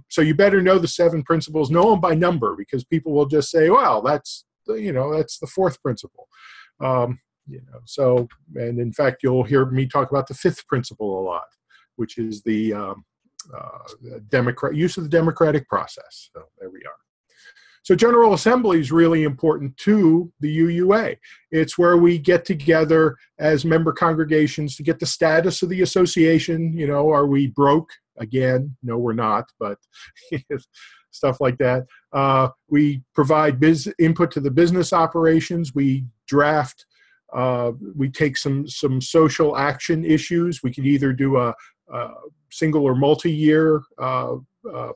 So you better know the 7 principles, know them by number, because people will just say, well, that's the 4th principle. So, and in fact, you'll hear me talk about the 5th principle a lot, which is the use of the democratic process. So there we are. So General Assembly is really important to the UUA. It's where we get together as member congregations to get the status of the association. Are we broke? Again, no, we're not, but stuff like that. We provide input to the business operations. We draft, we take some social action issues. We can either do a single or multi-year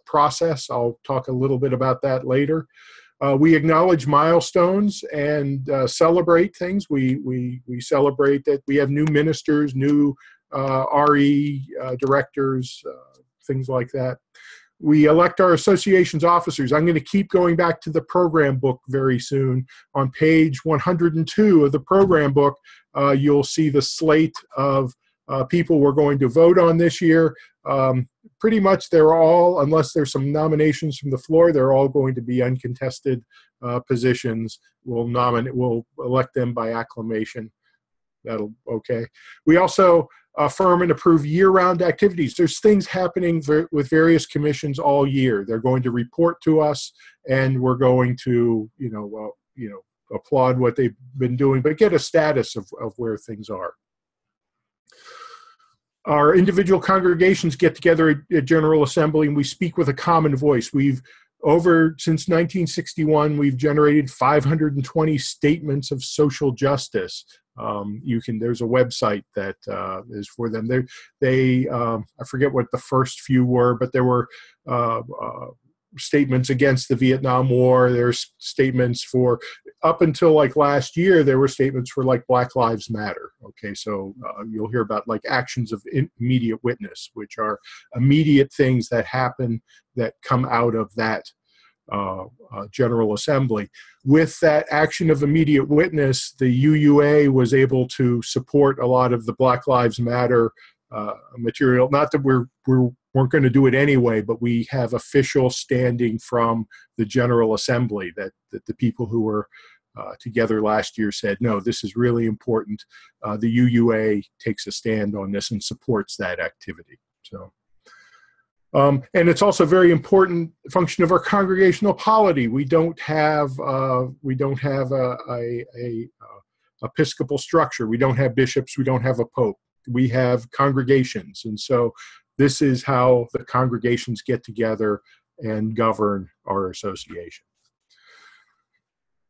process. I'll talk a little bit about that later. We acknowledge milestones and celebrate things. We celebrate that we have new ministers, new RE directors, things like that. We elect our association's officers. I'm going to keep going back to the program book very soon. On page 102 of the program book, you'll see the slate of people we're going to vote on this year. Pretty much they're all, unless there's some nominations from the floor, they're all going to be uncontested positions. We'll elect them by acclamation. That'll okay. We also affirm and approve year-round activities. There's things happening with various commissions all year. They're going to report to us, and we're going to, applaud what they've been doing, but get a status of where things are. Our individual congregations get together at General Assembly, and we speak with a common voice. Since 1961, we've generated 520 statements of social justice. There's a website that is for them. I forget what the first few were, but there were statements against the Vietnam War. There's statements for, up until like last year, there were statements for like Black Lives Matter. Okay, so you'll hear about like actions of immediate witness, which are immediate things that happen that come out of that General Assembly. With that action of immediate witness, the UUA was able to support a lot of the Black Lives Matter material. Not that we weren't going to do it anyway, but we have official standing from the General Assembly that the people who were together last year said, no, this is really important. The UUA takes a stand on this and supports that activity. So. And it's also a very important function of our congregational polity. We don't have a episcopal structure. We don't have bishops. We don't have a pope. We have congregations, and so this is how the congregations get together and govern our association.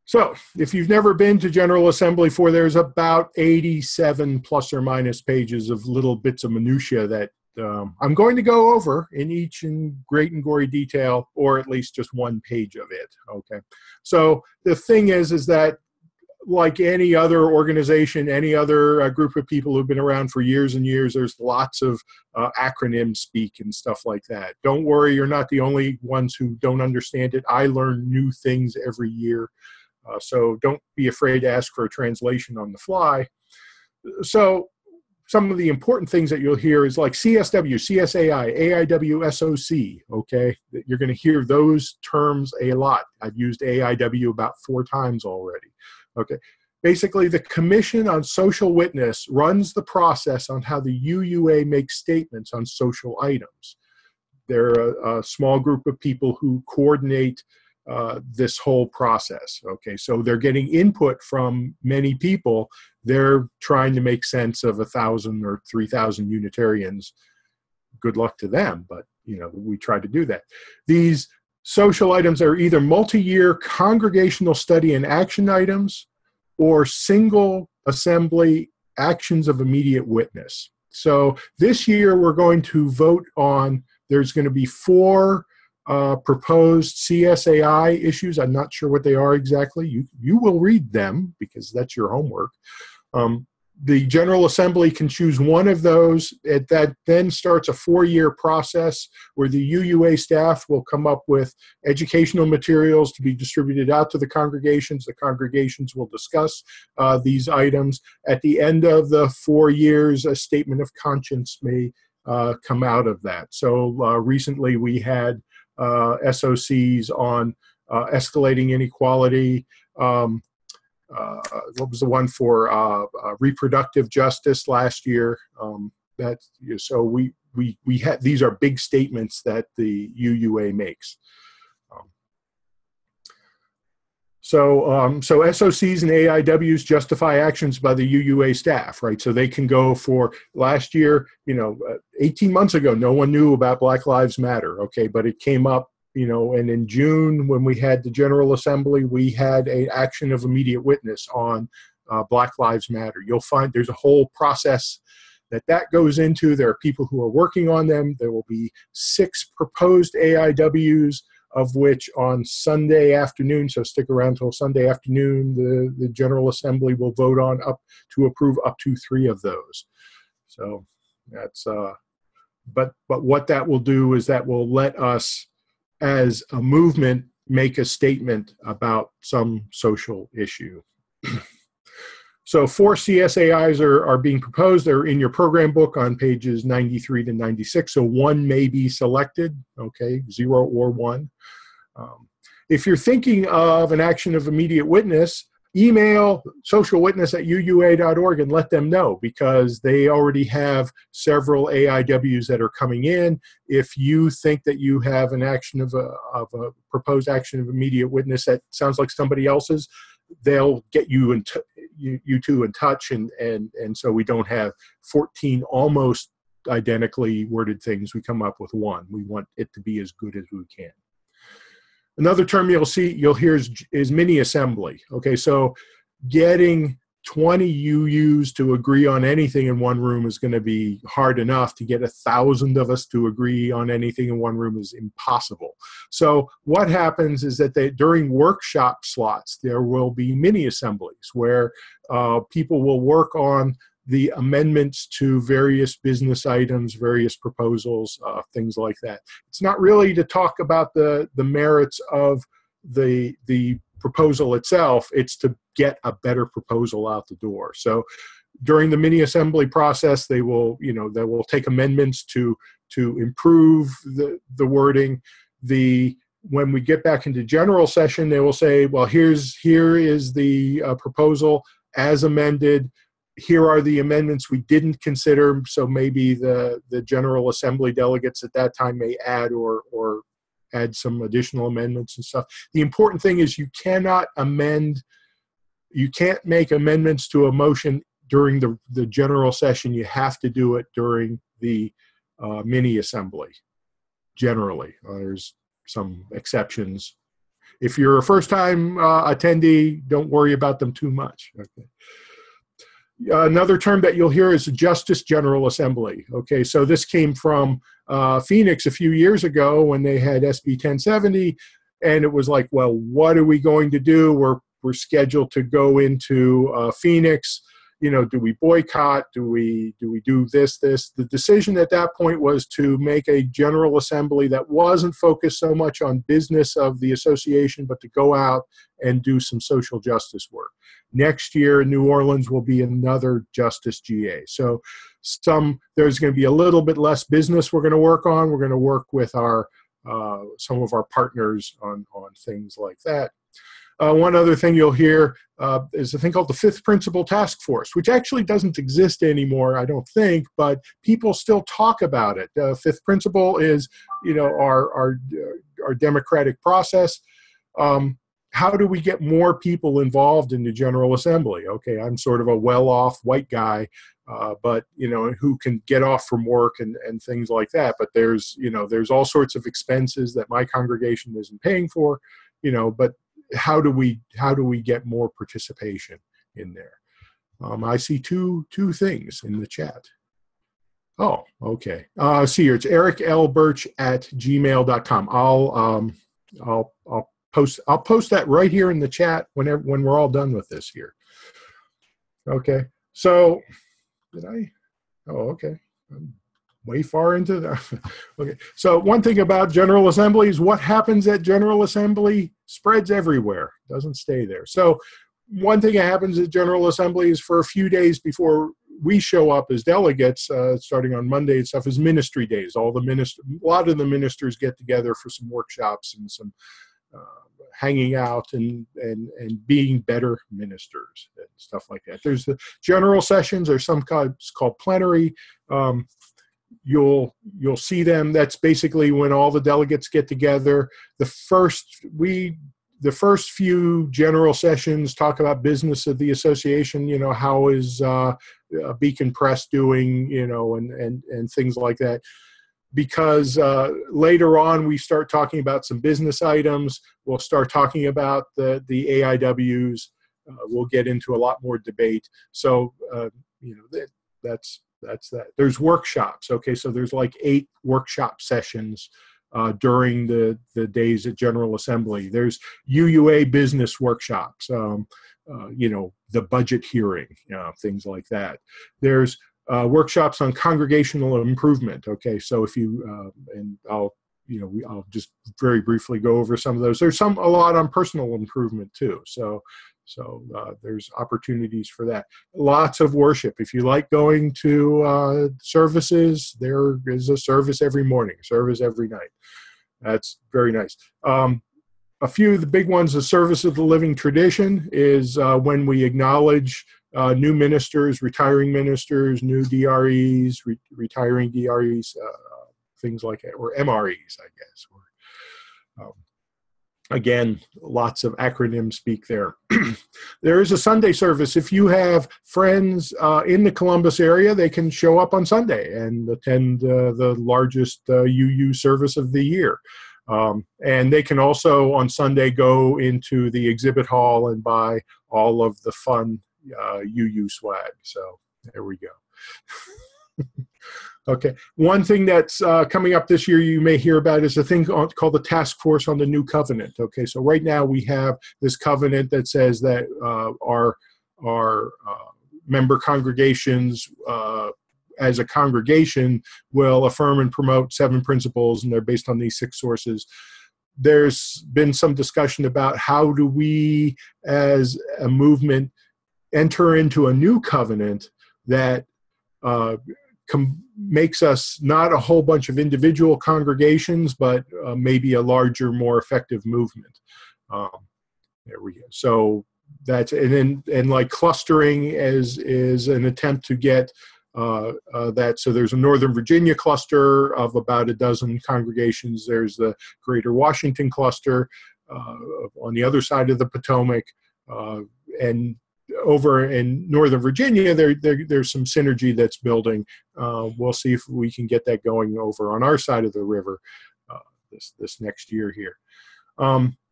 So, if you've never been to General Assembly before, there's about 87 plus or minus pages of little bits of minutia that I'm going to go over in each in great and gory detail, or at least just one page of it. Okay. So the thing is that like any other organization, any other group of people who've been around for years and years, there's lots of acronym speak and stuff like that. Don't worry, you're not the only ones who don't understand it. I learn new things every year. So don't be afraid to ask for a translation on the fly. So some of the important things that you'll hear is like CSW, CSAI, AIW, SOC, okay? You're going to hear those terms a lot. I've used AIW about 4 times already, okay? Basically, the Commission on Social Witness runs the process on how the UUA makes statements on social items. They're a small group of people who coordinate this whole process, okay? So they're getting input from many people. They're trying to make sense of 1,000 or 3,000 Unitarians. Good luck to them, but we try to do that. These social items are either multi-year congregational study and action items or single assembly actions of immediate witness. So this year we're going to vote on, there's going to be 4 proposed CSAI issues. I'm not sure what they are exactly. You will read them because that's your homework. The General Assembly can choose one of those. That then starts a 4-year process where the UUA staff will come up with educational materials to be distributed out to the congregations. The congregations will discuss these items. At the end of the 4 years, a statement of conscience may come out of that. So recently we had SOCs on escalating inequality. What was the one for reproductive justice last year? So we had, these are big statements that the UUA makes. So SOCs and AIWs justify actions by the UUA staff, right? So they can go for last year, 18 months ago, no one knew about Black Lives Matter, okay? But it came up, and in June when we had the General Assembly, we had an action of immediate witness on Black Lives Matter. You'll find there's a whole process that goes into. There are people who are working on them. There will be 6 proposed AIWs, of which on Sunday afternoon, so stick around till Sunday afternoon, the General Assembly will vote on to approve up to 3 of those. So that's, but what that will do is that will let us as a movement make a statement about some social issue. So 4 CSAIs are being proposed. They're in your program book on pages 93 to 96. So 1 may be selected, okay, 0 or 1. If you're thinking of an action of immediate witness, email socialwitness@uua.org and let them know, because they already have several AIWs that are coming in. If you think that you have an action of a proposed action of immediate witness that sounds like somebody else's, they'll get you you two in touch, and so we don't have 14 almost identically worded things. We come up with 1. We want it to be as good as we can. Another term you'll hear is mini assembly. Okay, so getting 20 UUs to agree on anything in one room is going to be hard enough. To get 1,000 of us to agree on anything in one room is impossible. So what happens is that during workshop slots, there will be mini assemblies where people will work on the amendments to various business items, various proposals, things like that. It's not really to talk about the merits of the proposal itself. It's to get a better proposal out the door. So during the mini assembly process, they will take amendments to improve the wording. When we get back into general session, they will say, well, here is the proposal as amended. Here are the amendments we didn't consider. So maybe the General Assembly delegates at that time may add or add some additional amendments and stuff. The important thing is you can't make amendments to a motion during the general session. You have to do it during the mini assembly, generally. There's some exceptions. If you're a first-time attendee, don't worry about them too much. Okay. Another term that you'll hear is Justice General Assembly. Okay, so this came from Phoenix a few years ago when they had SB 1070, and it was like, well, what are we going to do? We're scheduled to go into Phoenix. Do we boycott? Do we do this? The decision at that point was to make a General Assembly that wasn't focused so much on business of the association, but to go out and do some social justice work. Next year, New Orleans will be another Justice GA. So there's going to be a little bit less business we're going to work on. We're going to work with some of our partners on things like that. One other thing you'll hear is a thing called the Fifth Principle Task Force, which actually doesn't exist anymore, I don't think, but people still talk about it. Fifth Principle is, our democratic process. How do we get more people involved in the General Assembly? Okay, I'm sort of a well-off white guy, but who can get off from work and things like that. But there's all sorts of expenses that my congregation isn't paying for, but how do we get more participation in there? I see two things in the chat. Oh, okay. See here, it's ericlbirch@gmail.com. I'll post that right here in the chat when we're all done with this here. Okay. So did I? Oh, okay. I'm way far into that. Okay. So one thing about General Assembly is what happens at General Assembly spreads everywhere. Doesn't stay there. So one thing that happens at General Assembly is for a few days before we show up as delegates starting on Monday and stuff is ministry days. A lot of the ministers get together for some workshops and some hanging out and being better ministers and stuff like that. There's the general sessions, or some it's called plenary. You'll see them. That's basically when all the delegates get together. The first few general sessions talk about business of the association. How is Beacon Press doing? And things like that. Because later on we start talking about some business items. We'll start talking about the AIWs. We'll get into a lot more debate. So that's that. There's workshops. Okay, so there's like 8 workshop sessions during the days at General Assembly. There's UUA business workshops. The budget hearing, things like that. There's workshops on congregational improvement. Okay, so if you and I'll just very briefly go over some of those. There's a lot on personal improvement too. So there's opportunities for that. Lots of worship. If you like going to services, there is a service every morning, service every night. That's very nice. A few of the big ones, the Service of the Living Tradition is when we acknowledge new ministers, retiring ministers, new DREs, retiring DREs, things like that, or MREs, I guess. Again, lots of acronym speak there. There is a Sunday service. If you have friends in the Columbus area, they can show up on Sunday and attend the largest UU service of the year. And they can also on Sunday go into the exhibit hall and buy all of the fun UU swag. So there we go. Okay. One thing that's coming up this year you may hear about is a thing called the Task Force on the New Covenant. Okay. So right now we have this covenant that says that our member congregations as a congregation will affirm and promote 7 principles, and they're based on these 6 sources. There's been some discussion about how do we as a movement enter into a new covenant that makes us not a whole bunch of individual congregations, but maybe a larger, more effective movement. There we go. So that's, and like clustering is an attempt to get that. So there's a Northern Virginia cluster of about a dozen congregations. There's the Greater Washington cluster on the other side of the Potomac, and over in Northern Virginia, there's some synergy that's building. We'll see if we can get that going over on our side of the river this next year here.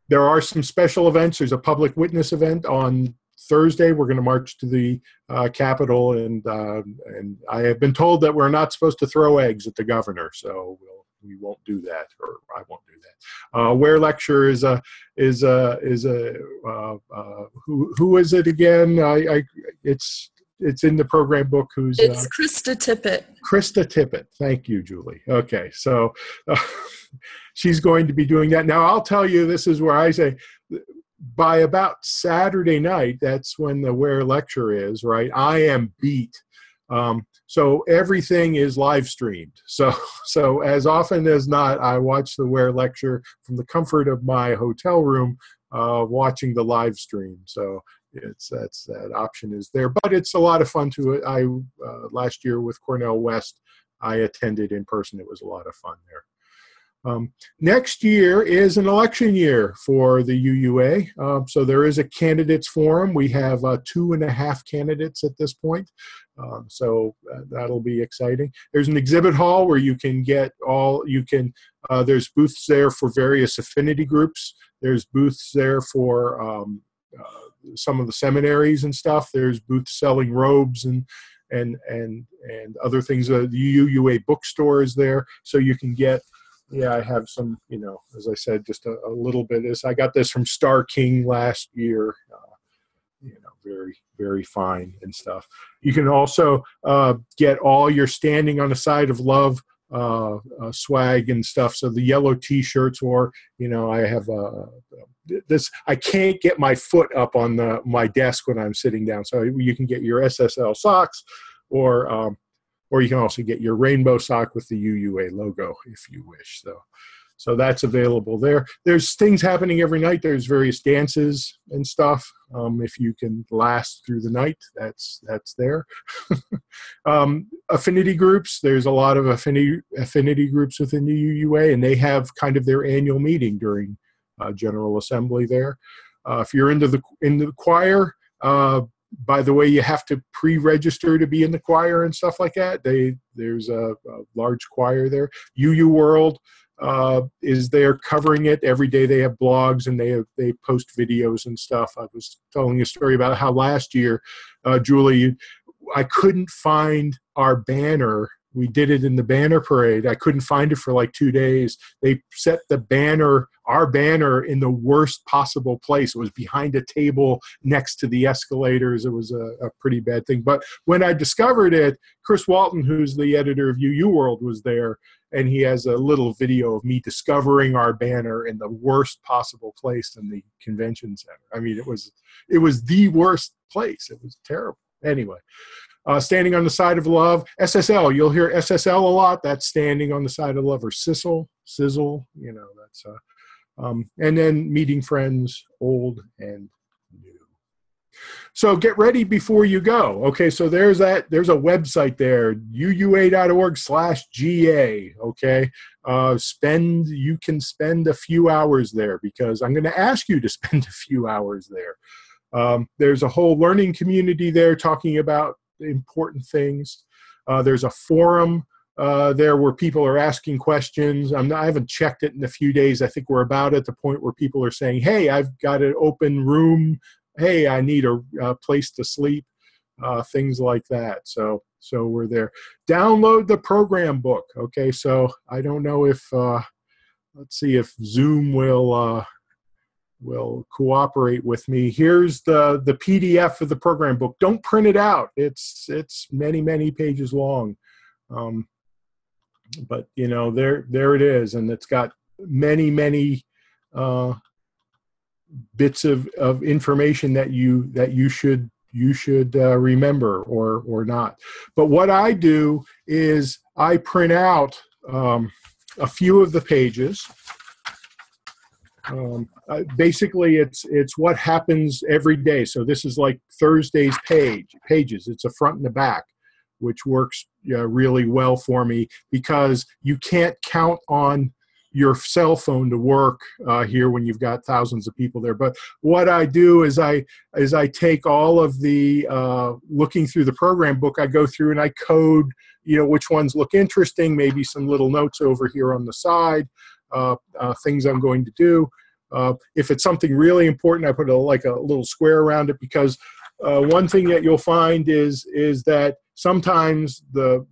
There are some special events. There's a public witness event on Thursday. We're going to march to the Capitol, and I have been told that we're not supposed to throw eggs at the governor, so we won't do that, or I won't do that. Ware lecture is who is it again? It's in the program book. It's Krista Tippett. Krista Tippett. Thank you, Julie. Okay, so she's going to be doing that. Now, I'll tell you, this is where I say, by about Saturday night, that's when the Ware lecture is, right? I am beat. So everything is live streamed. So as often as not, I watch the Ware lecture from the comfort of my hotel room, watching the live stream. So that option is there, but it's a lot of fun to. Last year with Cornell West, I attended in person. It was a lot of fun there. Next year is an election year for the UUA. So there is a candidates forum. We have 2.5 candidates at this point. So that'll be exciting. There's an exhibit hall where you can get there's booths there for various affinity groups. There's booths there for some of the seminaries and stuff. There's booths selling robes and other things. The UUA bookstore is there, so you can get. Yeah, I have some, as I said, just a little bit. I got this from Star King last year, very, very fine and stuff. You can also get all your Standing on the Side of Love swag and stuff. So the yellow T-shirts, or, I have this. I can't get my foot up on my desk when I'm sitting down. So you can get your SSL socks. or you can also get your rainbow sock with the UUA logo if you wish. So that's available there. There's things happening every night. There's various dances and stuff. If you can last through the night, that's there. Affinity groups. There's a lot of affinity groups within the UUA, and they have kind of their annual meeting during General Assembly there. If you're into the choir, by the way, you have to pre-register to be in the choir and stuff like that. There's a large choir there. UU World is there covering it every day. They have blogs and they post videos and stuff. I was telling a story about how last year, Julie, I couldn't find our banner. We did it in the banner parade. I couldn't find it for like 2 days. They set our banner in the worst possible place. It was behind a table next to the escalators. It was a pretty bad thing. But when I discovered it, Chris Walton, who's the editor of UU World, was there, and he has a little video of me discovering our banner in the worst possible place in the convention center. I mean, it was the worst place. It was terrible. Anyway. Standing on the side of love. SSL, you'll hear SSL a lot. That's standing on the side of love, or sizzle, you know, that's, and then meeting friends, old and new. So get ready before you go. Okay, so there's a website there, uua.org/GA, okay? You can spend a few hours there, because I'm gonna ask you to spend a few hours there. There's a whole learning community there talking about important things. There's a forum there where people are asking questions. I haven't checked it in a few days. I think we're about at the point where people are saying, hey, I've got an open room. Hey, I need a place to sleep. Things like that. So we're there. Download the program book. Okay, so I don't know if, let's see if Zoom will cooperate with me. Here's the PDF of the program book. Don't print it out. It's many, many pages long. But you know, there it is, and it's got many, many bits of information that you should remember or not. But what I do is I print out a few of the pages. Basically, it's what happens every day. So this is like Thursday's pages. It's a front and a back, which works really well for me, because you can't count on your cell phone to work here when you've got thousands of people there. But what I do is I take all of the looking through the program book. I go through and I code, you know, which ones look interesting. Maybe some little notes over here on the side. Things I'm going to do. If it's something really important, I put a little square around it, because one thing that you'll find is that sometimes the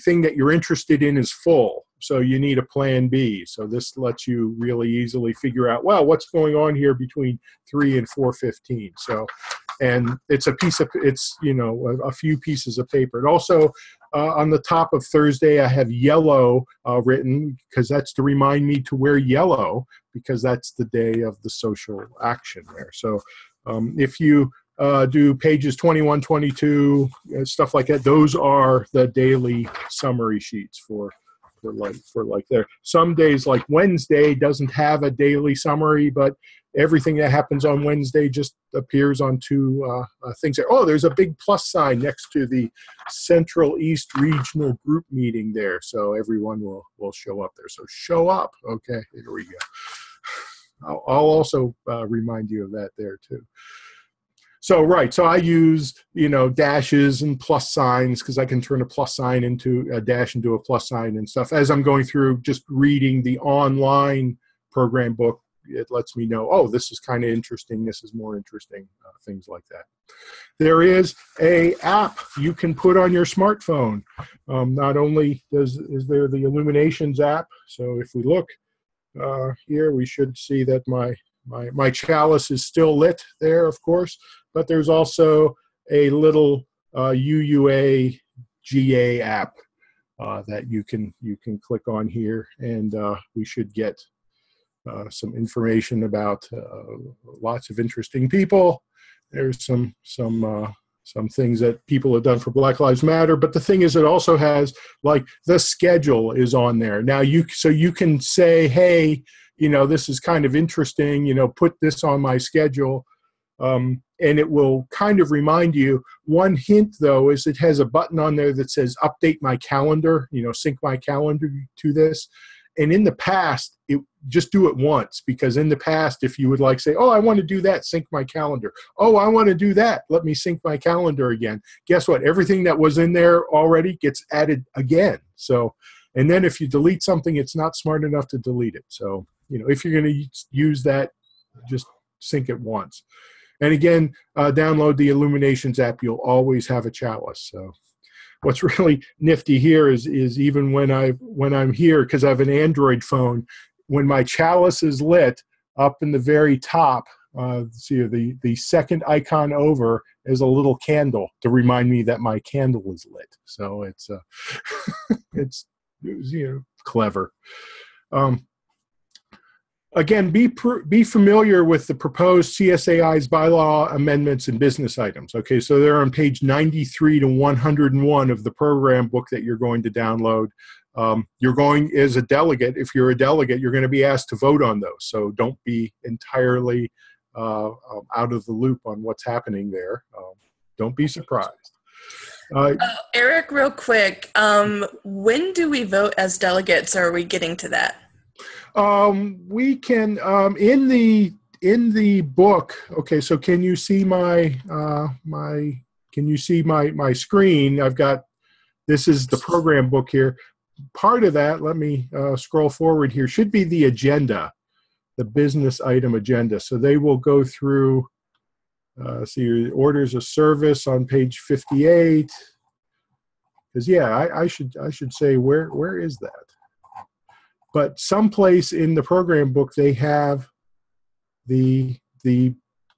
thing that you're interested in is full, so you need a plan B. So this lets you really easily figure out, well, what's going on here between 3 and 4:15. So, and it's a few pieces of paper. And also, on the top of Thursday, I have yellow written, because that's to remind me to wear yellow, because that's the day of the social action there. So if you do pages 21, 22, stuff like that, those are the daily summary sheets for there. Some days, like Wednesday, doesn't have a daily summary, but everything that happens on Wednesday just appears on two things there. Oh, there's a big plus sign next to the Central East Regional Group meeting there, so everyone will show up there. So show up. Okay, here we go. I'll also remind you of that there too. So, right, so I use, dashes and plus signs, because I can turn a plus sign into a dash into a plus sign and stuff. As I'm going through just reading the online program book, it lets me know, oh, this is kind of interesting, this is more interesting, things like that. There is a app you can put on your smartphone. Not only is there the Illuminations app, so if we look here, we should see that my chalice is still lit there, of course, but there's also a little UUA GA app that you can click on here, and we should get some information about lots of interesting people. There's some some things that people have done for Black Lives Matter. But the thing is, it also has like the schedule is on there. Now you can say, hey, this is kind of interesting, put this on my schedule. And it will kind of remind you. One hint, though, is it has a button on there that says update my calendar, sync my calendar to this. And in the past, just do it once, because in the past, if you would say, oh, I want to do that, sync my calendar. Oh, I want to do that, let me sync my calendar again. Guess what? Everything that was in there already gets added again. So, and then if you delete something, it's not smart enough to delete it. So, if you're going to use that, just sync it once. And again, download the Illuminations app. You'll always have a chalice. So what's really nifty here is even when I'm here, because I have an Android phone, when my chalice is lit, up in the very top, see the second icon over is a little candle to remind me that my candle is lit. So it's it's clever. Again, be familiar with the proposed CSAI's bylaw amendments and business items. Okay, so they're on page 93 to 101 of the program book that you're going to download. You're going, as a delegate, if you're a delegate, you're going to be asked to vote on those. So don't be entirely out of the loop on what's happening there. Don't be surprised. Eric, real quick, when do we vote as delegates? Or are we getting to that? We can in the book. Okay, so can you see my my screen? I've got, this is the program book here. Part of that, let me scroll forward here, should be the agenda, the business item agenda. So they will go through, see, orders of service on page 58. Because yeah, I should say where is that? But someplace in the program book, they have the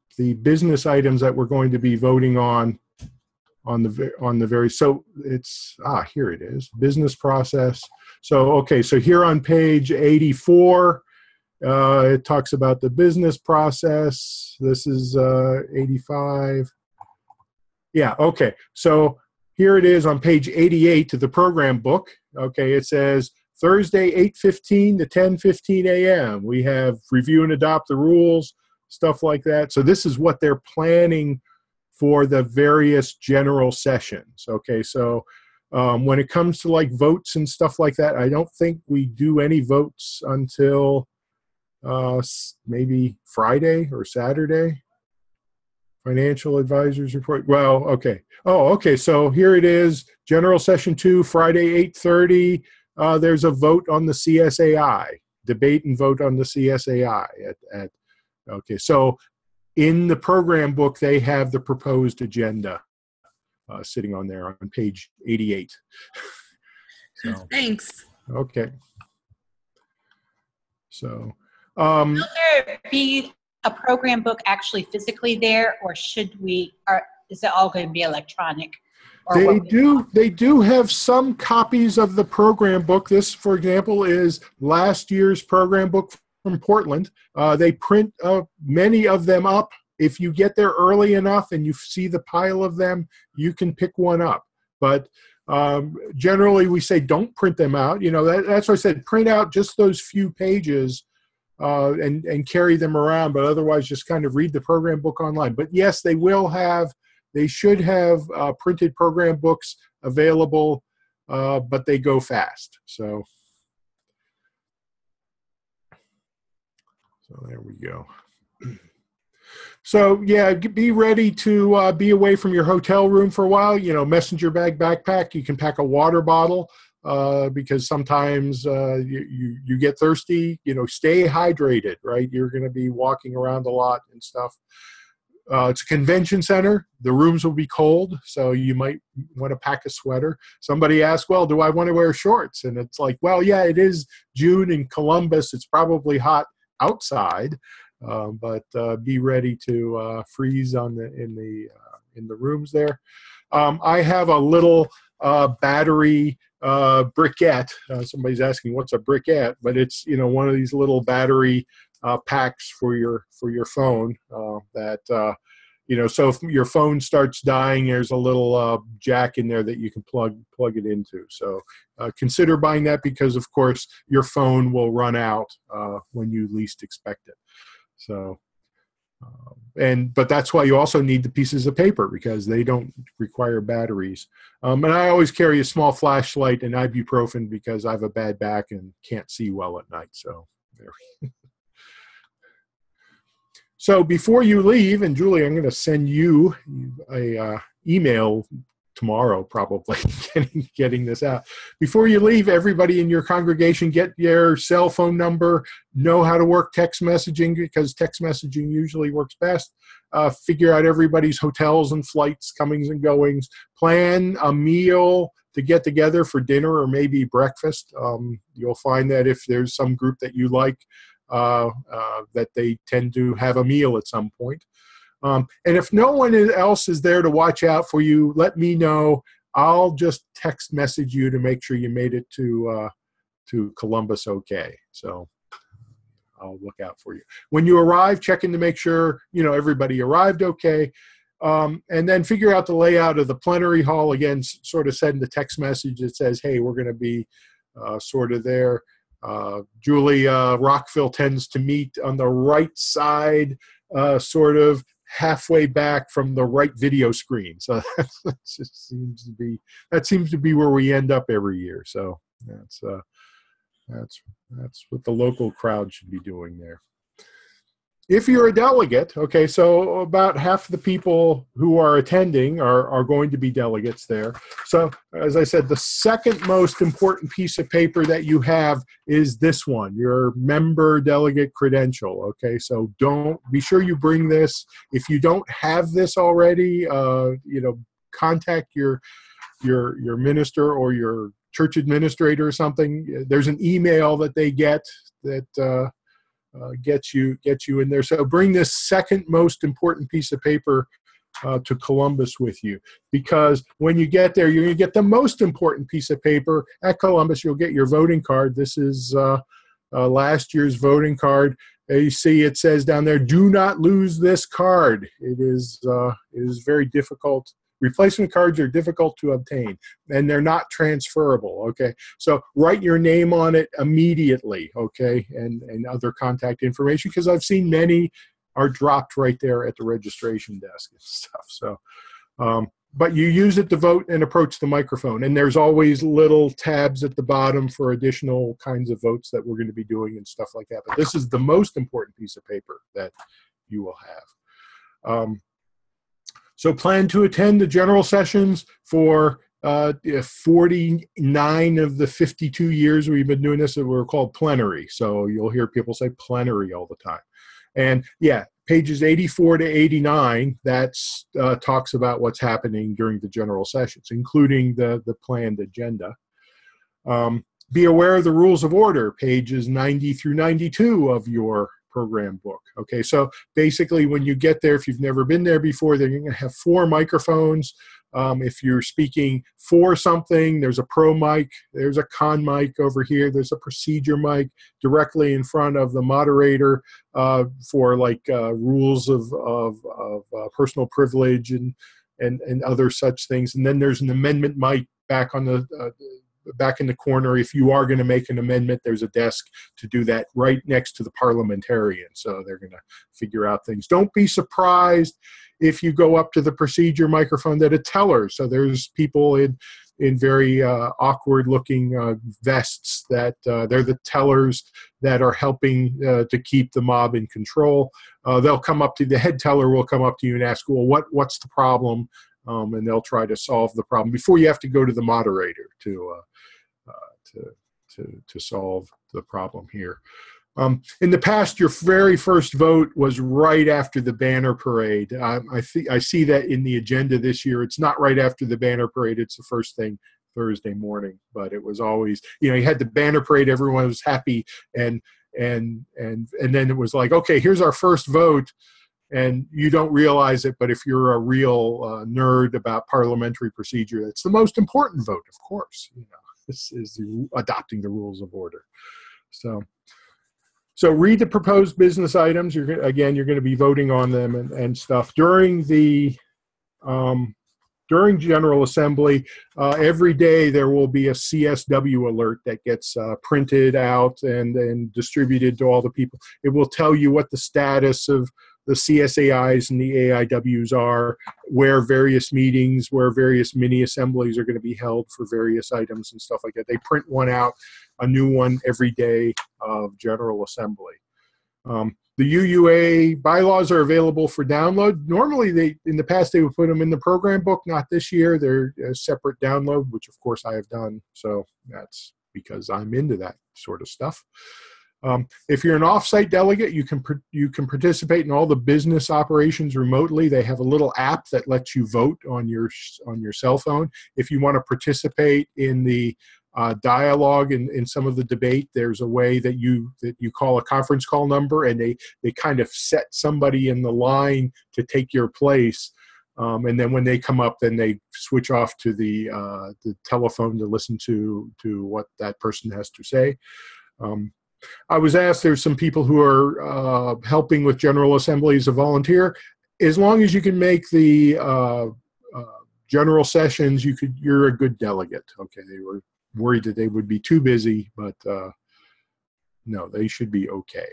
business items that we're going to be voting on the very, so it's, here it is, business process. So, okay, so here on page 84, it talks about the business process. This is 85. Yeah, okay. So here it is on page 88 to the program book. Okay, it says, Thursday, 8:15 to 10:15 a.m. We have review and adopt the rules, stuff like that. So this is what they're planning for the various general sessions. Okay, so when it comes to votes and stuff like that, I don't think we do any votes until maybe Friday or Saturday. Financial advisors report. Well, okay. Oh, okay. So here it is. General session 2, Friday, 8:30. There's a vote on the CSAI, debate and vote on the CSAI. Okay, so in the program book, they have the proposed agenda sitting on there on page 88. So, thanks. Okay. So, will there be a program book actually physically there, or is it all going to be electronic? They do have some copies of the program book. This, for example, is last year's program book from Portland. They print many of them up. If you get there early enough and you see the pile of them, you can pick one up. But generally, we say don't print them out. That's why I said print out just those few pages and carry them around. But otherwise, just kind of read the program book online. But yes, they should have printed program books available, but they go fast. So there we go. So yeah, be ready to be away from your hotel room for a while. Messenger bag, backpack. You can pack a water bottle because sometimes you get thirsty. Stay hydrated, right? You're going to be walking around a lot and stuff. It's a convention center. The rooms will be cold, so you might want to pack a sweater. Somebody asked, well, do I want to wear shorts? And it's like, well, yeah, it is June in Columbus. It's probably hot outside, but be ready to freeze in the rooms there. I have a little battery briquette. Somebody's asking, what's a briquette? But it's one of these little battery packs for your phone that so if your phone starts dying, there's a little jack in there that you can plug it into. So consider buying that, because of course your phone will run out when you least expect it. So, but that's why you also need the pieces of paper, because they don't require batteries. And I always carry a small flashlight and ibuprofen because I have a bad back and can't see well at night. So there. So before you leave, and Julie, I'm going to send you a email tomorrow, probably getting this out. Before you leave, everybody in your congregation, get your cell phone number, know how to work text messaging, because text messaging usually works best. Figure out everybody's hotels and flights, comings and goings. Plan a meal to get together for dinner or maybe breakfast. You'll find that if there's some group that you like, that they tend to have a meal at some point. And if no one else is there to watch out for you, let me know. I'll just text message you to make sure you made it to Columbus okay. So I'll look out for you. When you arrive, check in to make sure everybody arrived okay. And then figure out the layout of the plenary hall. Again, sort of send the text message that says, hey, we're going to be sort of there. Julie, Rockville tends to meet on the right side, sort of halfway back from the right video screen. So that seems to be where we end up every year. So that's what the local crowd should be doing there. If you're a delegate, okay, so about half the people who are attending are going to be delegates there. So as I said, the second most important piece of paper that you have is this one, your member delegate credential, okay? So be sure you bring this. If you don't have this already, contact your minister or your church administrator or something. There's an email that they get that gets you in there. So bring this second most important piece of paper to Columbus with you, because when you get there, you're going to get the most important piece of paper at Columbus. You'll get your voting card. This is last year's voting card. You see it says down there, do not lose this card. It is very difficult. Replacement cards are difficult to obtain, and they're not transferable, okay? So write your name on it immediately, okay, and other contact information, because I've seen many are dropped right there at the registration desk and stuff. So, but you use it to vote and approach the microphone, and there's always little tabs at the bottom for additional kinds of votes that we're going to be doing and stuff like that. But this is the most important piece of paper that you will have. So plan to attend the general sessions for 49 of the 52 years we've been doing this. We're called plenary. So you'll hear people say plenary all the time. And yeah, pages 84 to 89, that talks about what's happening during the general sessions, including the planned agenda. Be aware of the rules of order, pages 90 through 92 of your program book. Okay, so basically when you get there, if you've never been there before, then you're going to have 4 microphones. If you're speaking for something, there's a pro mic, there's a con mic over here, there's a procedure mic directly in front of the moderator for rules of personal privilege and other such things. And then there's an amendment mic back on the back in the corner. If you are going to make an amendment, there's a desk to do that right next to the parliamentarian. So they're going to figure out things. Don't be surprised if you go up to the procedure microphone that a teller. So there's people in very awkward looking vests that they're the tellers that are helping to keep the mob in control. They'll come up to the head teller will come up to you and ask, well, what's the problem? And they'll try to solve the problem before you have to go to the moderator to solve the problem here. In the past, your very first vote was right after the banner parade. I see that in the agenda this year. It's not right after the banner parade. It's the first thing Thursday morning. But it was always, you had the banner parade. Everyone was happy, and then it was like, okay, here's our first vote. And you don't realize it, but if you're a real nerd about parliamentary procedure, it's the most important vote, of course. This is adopting the rules of order. So So read the proposed business items. You're going to be voting on them and stuff during the during General Assembly. Every day there will be a CSW alert that gets printed out and distributed to all the people. It will tell you what the status of the CSAIs and the AIWs are, where various meetings, where various mini assemblies are going to be held for various items and stuff like that. They print one out, a new one every day of General Assembly. The UUA bylaws are available for download. Normally, in the past, they would put them in the program book. Not this year. They're a separate download, which of course I have done. So that's because I'm into that sort of stuff. If you're an off-site delegate, you can participate in all the business operations remotely. They have a little app that lets you vote on your cell phone. If you want to participate in the dialogue in some of the debate, there's a way that you call a conference call number, and they kind of set somebody in the line to take your place. And then when they come up, then they switch off to the telephone to listen to what that person has to say. I was asked, there's some people who are helping with General Assembly as a volunteer. As long as you can make the general sessions, you're a good delegate. Okay, they were worried that they would be too busy, but no, they should be okay.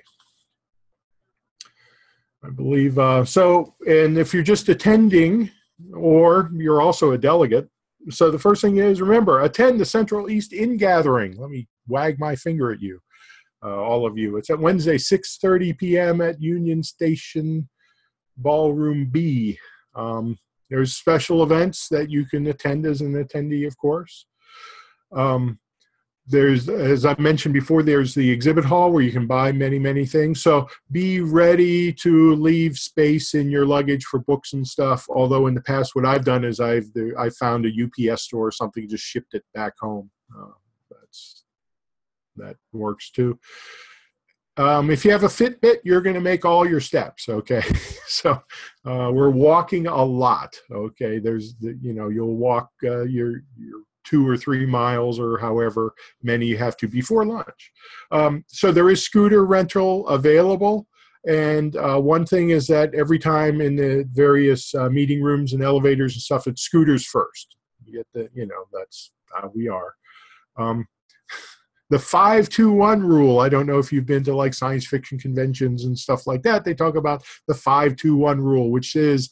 I believe so. And if you're just attending, or you're also a delegate, so the first thing is, remember, attend the Central East Gathering. Let me wag my finger at you. All of you. It's at Wednesday, 6:30 p.m. at Union Station, Ballroom B. There's special events that you can attend as an attendee, of course. There's, as I mentioned before, there's the exhibit hall where you can buy many, many things. So be ready to leave space in your luggage for books and stuff. Although in the past, what I've done is I found a UPS store or something, just shipped it back home. That works too. If you have a Fitbit, you're going to make all your steps. Okay, so we're walking a lot. Okay, you'll walk your 2 or 3 miles or however many you have to before lunch. So there is scooter rental available. And one thing is that every time in the various meeting rooms and elevators and stuff, it's scooters first. You get that's how we are. The 5-2-1 rule, I don't know if you've been to like science fiction conventions and stuff like that. They talk about the 5-2-1 rule, which is,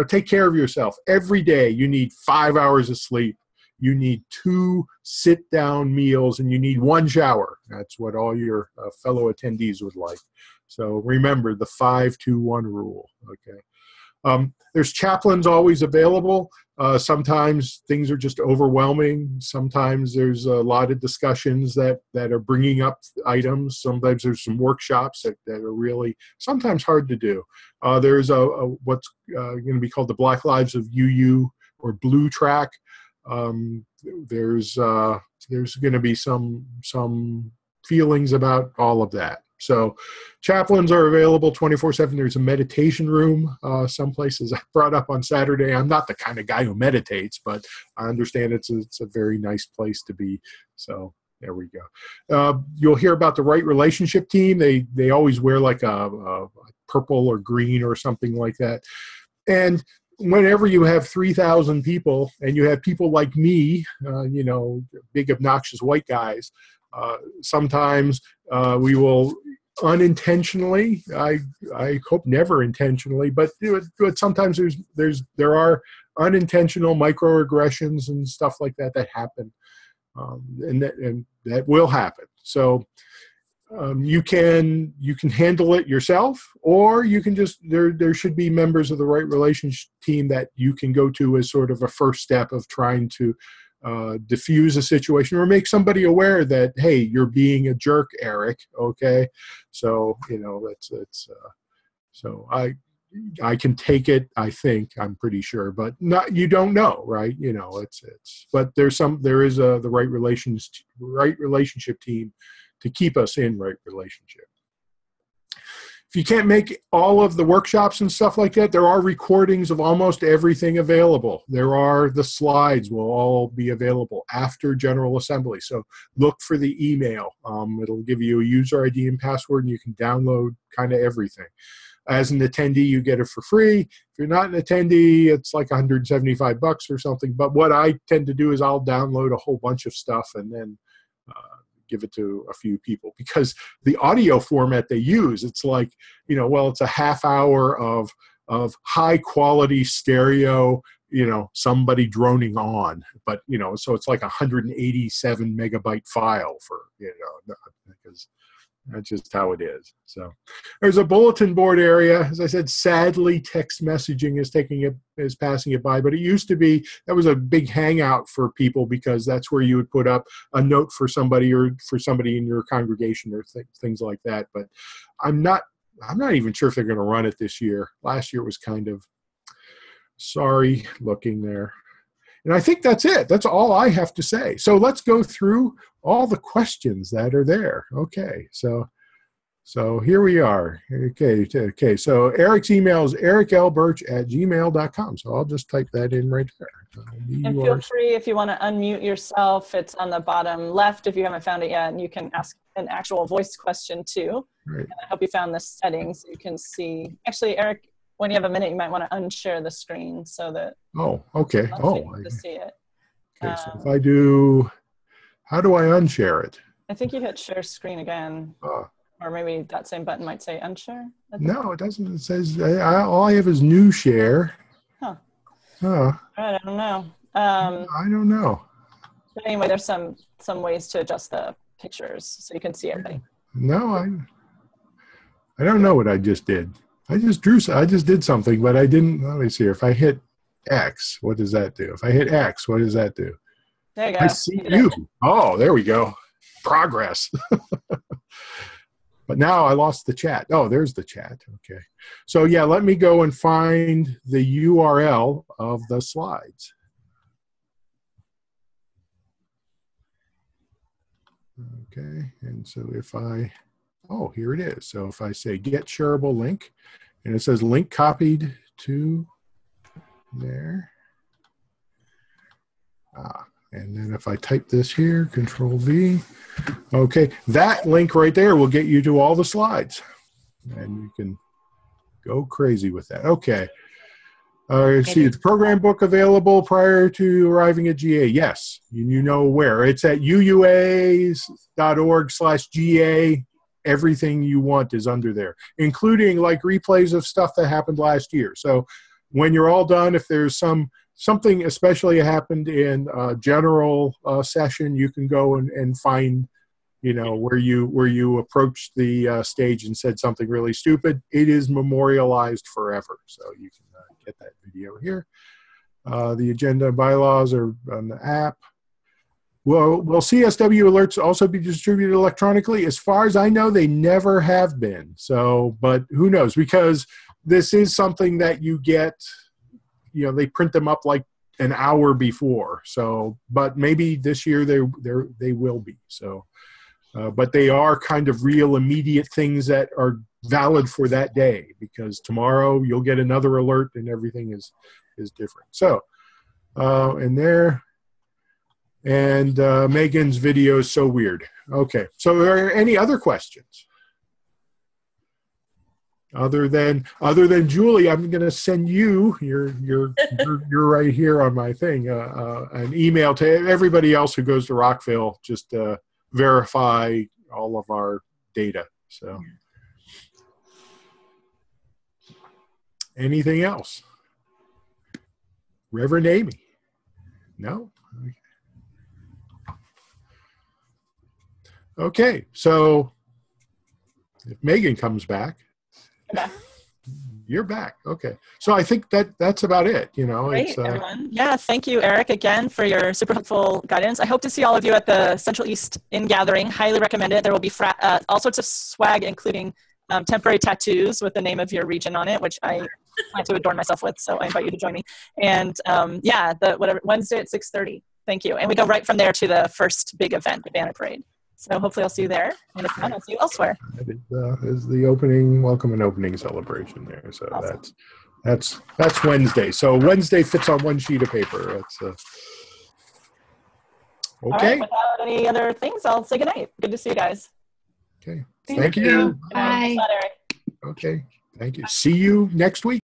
take care of yourself. Every day you need 5 hours of sleep. You need 2 sit-down meals, and you need 1 shower. That's what all your fellow attendees would like. So remember the 5-2-1 rule, okay? There's chaplains always available. Sometimes things are just overwhelming. Sometimes there's a lot of discussions that are bringing up items. Sometimes there's some workshops that are really sometimes hard to do. There's what's going to be called the Black Lives of UU or Blue Track. There's going to be some feelings about all of that. So chaplains are available 24/7. There's a meditation room some places. I brought up on Saturday. I'm not the kind of guy who meditates, but I understand it's a very nice place to be. So there we go. You'll hear about the Right Relationship Team. They always wear like a purple or green or something like that. And whenever you have 3,000 people and you have people like me, big obnoxious white guys, sometimes we will unintentionally, I hope never intentionally, but sometimes there are unintentional microaggressions and stuff like that happen, and that will happen. So you can handle it yourself, or you can just there should be members of the Right Relationship Team that you can go to as sort of a first step of trying to diffuse a situation or make somebody aware that, hey, you're being a jerk, Eric. Okay, so so I can take it. I think I'm pretty sure, but not. You don't know, right? But there is the right relationship team to keep us in right relationship. if you can't make all of the workshops and stuff like that, there are recordings of almost everything available. There are the slides will all be available after General Assembly. So look for the email. It'll give you a user ID and password, and you can download kind of everything. As an attendee, you get it for free. If you're not an attendee, it's like $175 or something. But what I tend to do is I'll download a whole bunch of stuff and then give it to a few people, because the audio format they use, it's like, well, it's a half hour of high quality stereo, somebody droning on, but, so it's like 187 megabyte file for, because that's just how it is. So there's a bulletin board area. As I said, sadly, text messaging is passing it by, but it used to be, that was a big hangout for people, because that's where you would put up a note for somebody or for somebody in your congregation or things like that. But I'm not even sure if they're going to run it this year. Last year was kind of sorry looking there. And I think that's it. That's all I have to say. So let's go through all the questions that are there. Okay, so here we are. Okay. So Eric's email is ericlbirch@gmail.com. So I'll just type that in right there. And feel free, if you want to unmute yourself, it's on the bottom left if you haven't found it yet, and you can ask an actual voice question too. Right. And I hope you found the settings so you can see. Actually, Eric, when you have a minute, you might want to unshare the screen so that okay. to see it. Okay, so if I do, how do I unshare it? I think you hit share screen again, or maybe that same button might say unshare. No, it doesn't. It says all I have is new share. Huh. Huh. All right, I don't know. I don't know. But anyway, there's some ways to adjust the pictures so you can see everything. No, I don't know what I just did. I just did something, but I didn't. Let me see. If I hit X, what does that do? If I hit X, what does that do? There you go. I see you. Oh, there we go. Progress. But now I lost the chat. Oh, there's the chat. Okay. So yeah, let me go and find the URL of the slides. Okay. And so if here it is. So if I say get shareable link, and it says link copied to there. And then if I type this here, Control V, okay, that link right there will get you to all the slides. And you can go crazy with that. Okay. See, the program book available prior to arriving at GA. Yes, you know where. It's at uuas.org/GA. Everything you want is under there, including like replays of stuff that happened last year. So when you're all done, if there's something especially happened in general session, you can go and find, where you approached the stage and said something really stupid. It is memorialized forever. So you can get that video here. The agenda and bylaws are on the app. Will CSW alerts also be distributed electronically? As far as I know, they never have been. So, but who knows? Because this is something that you get, they print them up like an hour before. So, but maybe this year they will be. So, but they are kind of real immediate things that are valid for that day, because tomorrow you'll get another alert and everything is different. So, and there. And Megan's video is so weird. Okay, so are there any other questions? Other than Julie, I'm going to send you, you're right here on my thing, an email to everybody else who goes to Rockville, just to verify all of our data. So, anything else? Reverend Amy? No? Okay, so if Megan comes back, you're back. Okay, so I think that's about it. Great, everyone. Yeah, thank you, Eric, again for your super helpful guidance. I hope to see all of you at the Central East In Gathering. Highly recommend it. There will be all sorts of swag, including temporary tattoos with the name of your region on it, which I plan to adorn myself with. So I invite you to join me. And Wednesday at 6:30. Thank you. And we go right from there to the first big event, the banner parade. So hopefully I'll see you there. And if not, I'll see you elsewhere. That is the welcome and opening celebration there. So Awesome. that's Wednesday. So Wednesday fits on one sheet of paper. That's All okay. right, without any other things, I'll say goodnight. Good to see you guys. Okay. Thank Thank you. you. Good night. Bye. Thanks a lot, Eric. Okay. Thank you. See you next week.